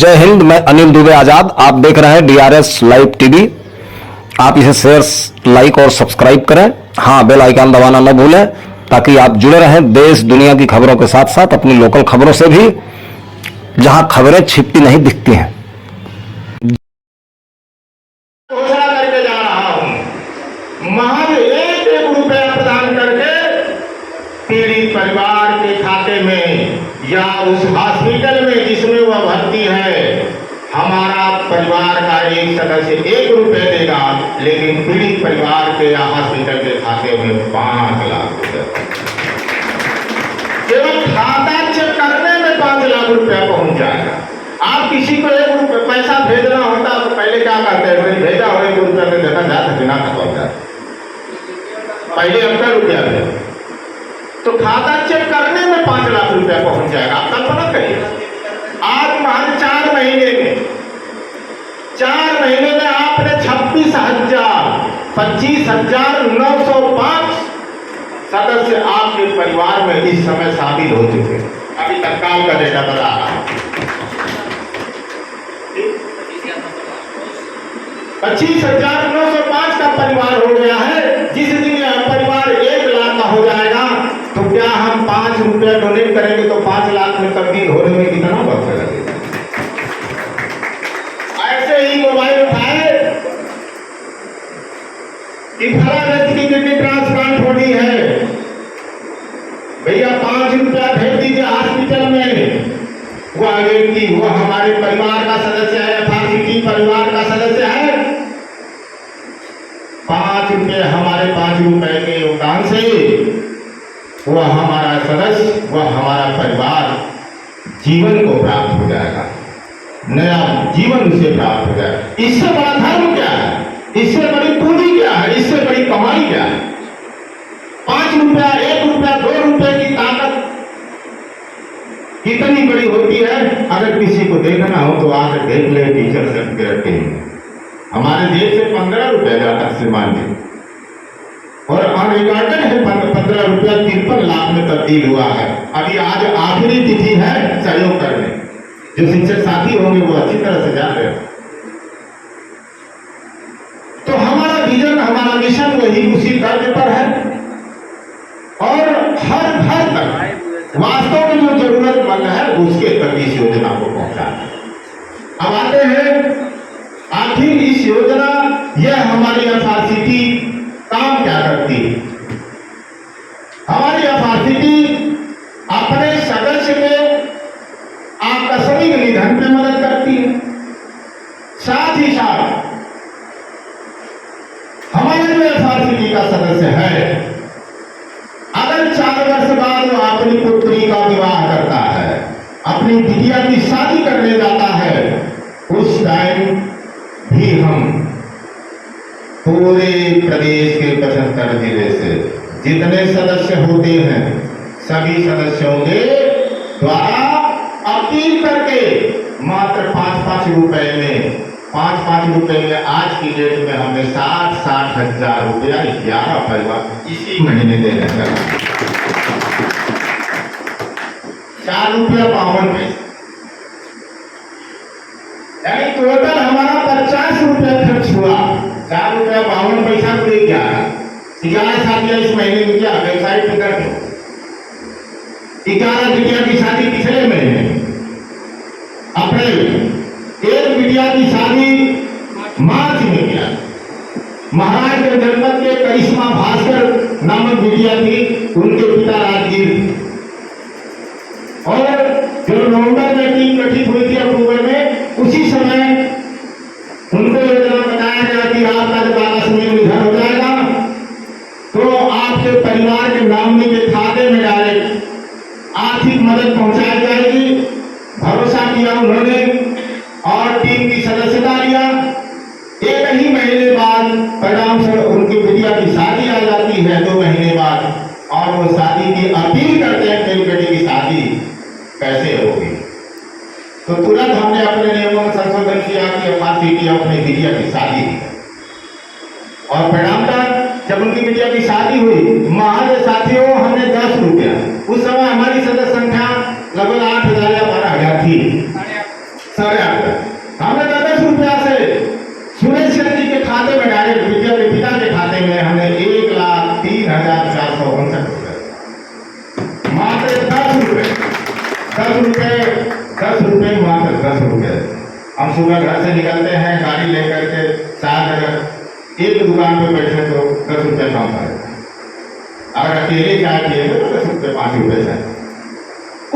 जय हिंद। मैं अनिल दुबे आजाद। आप देख रहे हैं डीआरएस लाइव टीवी। आप इसे शेयर, लाइक और सब्सक्राइब करें। हाँ, बेल आइकन दबाना न भूलें ताकि आप जुड़े रहें देश दुनिया की खबरों के साथ साथ अपनी लोकल खबरों से भी, जहां खबरें छिपती नहीं दिखती हैं। घोषणा करके जा रहा हूं, महज 1 रुपया प्रदान करके पीड़ित परिवार के खाते में या उस हॉस्पिटल में जिसमें वह भर्ती है, हमारा परिवार का एक सदस्य 1 रुपये देगा, लेकिन पीड़ित परिवार के या हॉस्पिटल के खाते में 5 लाख रुपए। केवल खाता चेक करने में 5 लाख रुपया पहुंच जाएगा। आप किसी को 1 रुपया पैसा भेजना होता तो पहले क्या करते हैं, भाई भेजा हो 1 रुपया में देखा जाता बिना खत्म जाता, पहले अपना रुपया भेजा तो खाता चेक करने में 5 लाख रुपया पहुंच जाएगा। आप कल्पना करिए, आज महज 4 महीने में आपने 25,905 सदस्य आपके परिवार में इस समय शामिल हो चुके हैं। अभी तत्काल का डेटा बता रहा हूं, 25,905 का परिवार हो गया है। जिस दिन यह परिवार 1 लाख का हो जाएगा तो क्या हम 5 रुपया डोनेट करेंगे तो 5 लाख में तब्दील होने में कितना वक्त लगेगा? ऐसे ही मोबाइल उठाए कि फला व्यक्ति की किडनी ट्रांसप्लांट होनी है, भैया 5 रुपया भेज दीजिए हॉस्पिटल में। वह व्यक्ति, वह हमारे परिवार का सदस्य है, एफआरसीटी परिवार का सदस्य है, 5 रुपये हमारे 5 रुपए के योगदान से वह हमारा सदस्य, वह हमारा परिवार जीवन को प्राप्त हो जाएगा, नया जीवन उसे प्राप्त हो जाएगा। इससे बड़ा धर्म क्या है? इससे बड़ी पूंजी क्या है? इससे बड़ी कमाई क्या है? 5 रुपया, 1 रुपया, 2 रुपये की ताकत कितनी बड़ी होती है। अगर किसी को देखना हो तो आकर देख ले, टीचर सर्टिफिकेट के हमारे देश से 15 रुपया जाता से मान्य, और अनरिकॉर्डेड है 15 रुपया 53 लाख में तब्दील हुआ है। अभी आज आखिरी तिथि है सहयोग करने। जो शिक्षक साथी होंगे वो अच्छी तरह से जान रहे हैं। तो हमारा विजन, हमारा मिशन वही उसी तर्ज पर है, और हर घर तक वास्तव में जो जरूरतमंद है उसके तक इस योजना को पहुंचाना। अब आते हैं आखिर इस योजना, यह हमारी एफआरसीटी काम क्या करती है? हमारी एफआरसीटी अपने सदस्य के आकस्मिक निधन में मदद करती है। साथ ही साथ हमारे जो एफआरसीटी का सदस्य है, अगर 4 वर्ष बाद वो अपनी पुत्री का विवाह करता है, अपनी बिटिया की शादी करने जाता है, उस टाइम भी हम पूरे प्रदेश के 75 जिले से जितने सदस्य होते हैं सभी सदस्यों के द्वारा अपील करके मात्र 5-5 रुपए में, 5-5 रुपए में आज की डेट में हमने 60-60 हजार रुपया 11 परिवार इसी महीने देने का 4 रुपया 52 पैसे, यानी टोटल हमारा 50 रुपया खर्च हुआ। 4 रुपया 52 पैसा को 11 शादियां इस महीने में किया, वेबसाइट पे कर दो। 11 बिटिया की शादी पिछले महीने अप्रैल में, 1 बिटिया की शादी मार्च में किया। महाराज के जनपद के करिश्मा भास्कर नामक बिटिया थी, उनके पिता राजगीर, और जो नवंबर में टीम गठित हुई थी अक्टूबर में, उसी समय उनको योजना बताया गया कि आपका जब आकस्मिक निधन हो जाएगा तो आपके परिवार के नामनी के खाते में डायरेक्ट आर्थिक मदद पहुंचाई जाएगी। भरोसा किया उन्होंने और टीम की सदस्यता लिया। 1 ही महीने बाद परिणाम से उनकी बिटिया की शादी आ जाती है, 2 महीने बाद, और वो शादी की अपील करते हैं कि बेटी की शादी कैसे होगी। तो तुरंत हमने अपने नियमों में संशोधन किया कि एफआरसीटी अपनी बिटिया की शादी की, और परिणाम था जब उनकी बिटिया की शादी हुई, महज साथियों हमने 10 रुपया, उस समय हमारी सदस्य संख्या लगभग 8,000 या 12,000 थी, 8,500 सुबह घर से निकलते हैं गाड़ी लेकर के, शायद अगर एक दुकान पे बैठे तो 10 रुपये कम पड़ेगा, अगर अकेले चाय पिए तो 10 रुपये 5 रुपये से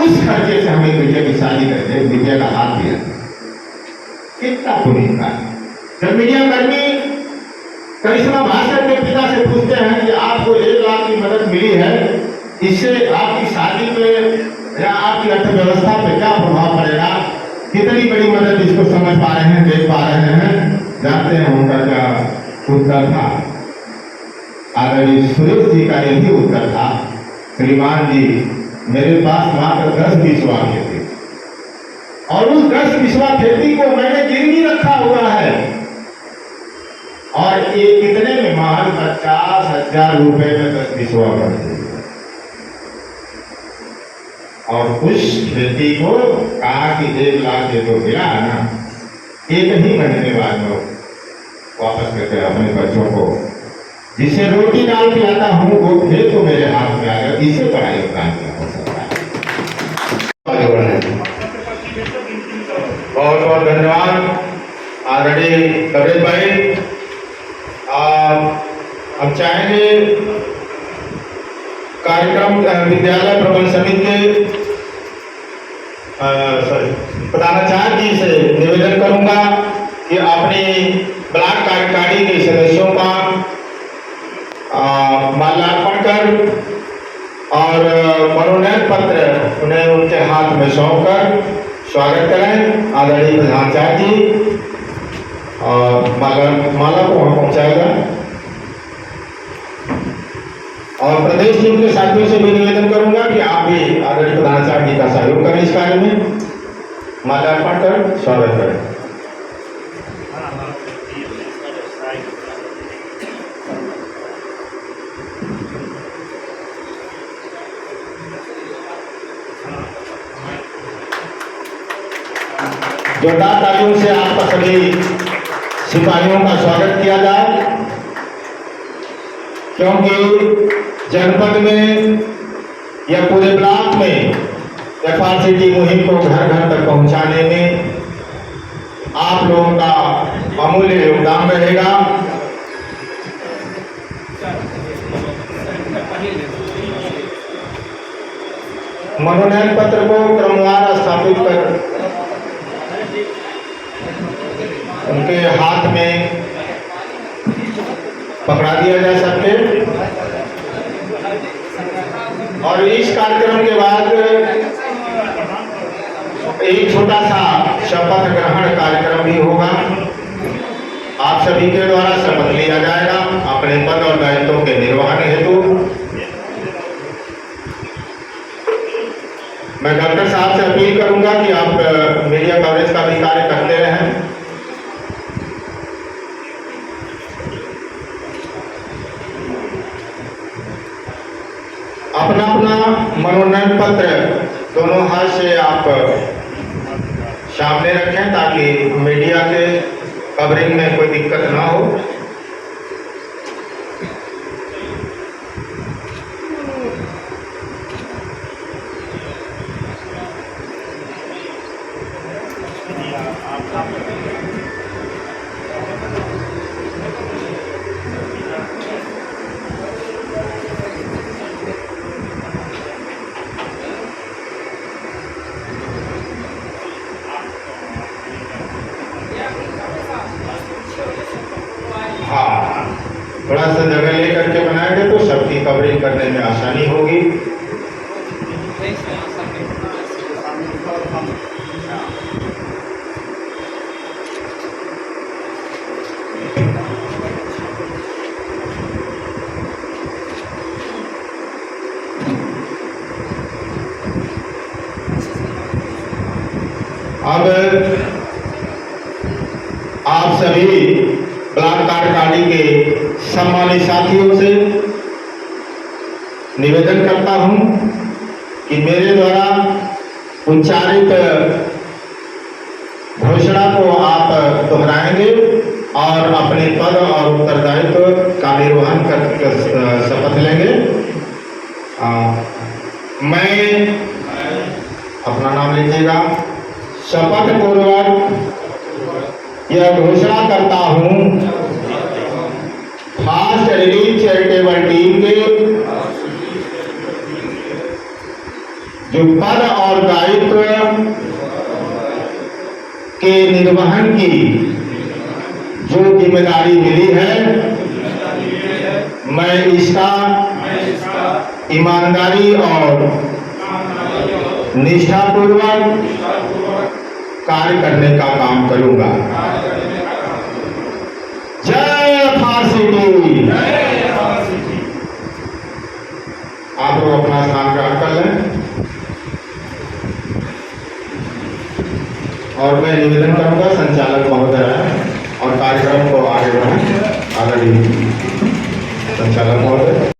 उस खर्चे से हमें बिटिया की शादी करके बिटिया का हाथ दिया, कितना पुण्य का। जब मीडिया कर्मी करिश्मा भास्कर के पिता से पूछते हैं कि आपको 1 लाख की मदद मिली है, इससे आपकी शादी पे या आपकी अर्थव्यवस्था पे क्या प्रभाव पड़ेगा, कितनी बड़ी मदद इसको समझ पा रहे हैं, देख पा रहे हैं, जानते हैं उनका क्या उत्तर था? आदरणीय सुरेश जी का यही उत्तर था, श्रीमान जी मेरे पास मात्र 10 बिस्वा खेती और उस 10 बिस्वा खेती को मैंने गिरवी रखा हुआ है और ये कितने में महज 50,000 रुपए में 10 बिस्वा बढ़ती है। और उस खेती को कहा कि 1 लाख ये तो मिला है ना, 1 ही महीने बाद में वापस करके अपने बच्चों को जिसे रोटी डाल के आता हूँ वो फिर तो मेरे हाथ में आ गया, इसे बड़ा योगदान किया हो सकता है। बहुत बहुत धन्यवाद आदरणीय कबीर भाई। हम चाहेंगे कार्यक्रम विद्यालय प्रबंध समिति के प्रधानाचार्य जी से निवेदन करूंगा कि अपनी ब्लॉक कार्यकारिणी के सदस्यों का माल्यार्पण कर और मनोनयन पत्र उन्हें उनके हाथ में सौंप कर स्वागत करें। आदरणीय प्रधानाचार्य जी और माला को वहाँ पहुँचाएगा और प्रदेश टीम के साथियों से भी निवेदन करूंगा कि आप भी आदरणीय प्रधानाचार्य जी का सहयोग करें इस कार्य में, माल्यार्पण कर स्वागत करें। जोरदार तालियों से आपका सभी सिपाहियों का स्वागत किया जाए, क्योंकि जनपद में या पूरे ब्लॉक में FRCT मुहिम को घर घर तक पहुंचाने में आप लोगों का अमूल्य योगदान रहेगा। मनोनयन पत्र को क्रमवार स्थापित कर उनके हाथ में पकड़ा दिया जा सके और इस कार्यक्रम के बाद एक छोटा सा शपथ ग्रहण कार्यक्रम भी होगा। आप सभी के द्वारा शपथ लिया जाएगा अपने पद और दायित्वों के निर्वहन हेतु। मैं डॉक्टर साहब से अपील करूंगा कि आप मीडिया कवरेज का भी कार्य करते रहें। अपना अपना मनोनयन पत्र दोनों हाथ से आप सामने रखें ताकि मीडिया के कवरिंग में कोई दिक्कत ना हो। थोड़ा सा जगह लेकर के बनाएंगे तो सबकी कवरिंग करने में आसानी होगी। अब आप सभी ब्लॉक कार्यकारिणी के सम्मानित साथियों से निवेदन करता हूं कि मेरे द्वारा उच्चारित घोषणा को आप दोहराएंगे और अपने पद और उत्तरदायित्व का निर्वहन कर शपथ लेंगे। मैं अपना नाम लीजिएगा। शपथ पूर्वक यह घोषणा करता हूं फास्ट रिलीफ चैरिटेबल टीम के जो पद और दायित्व के निर्वहन की जो जिम्मेदारी मिली है, मैं इसका ईमानदारी और निष्ठापूर्वक कार्य करने का काम करूंगा। जय फार्सिटी। आप लोग अपना स्थान ग्रहण कर लें और मैं निवेदन करूंगा संचालक महोदय और कार्यक्रम को आगे बढ़ाएं। आदरणीय संचालक महोदय।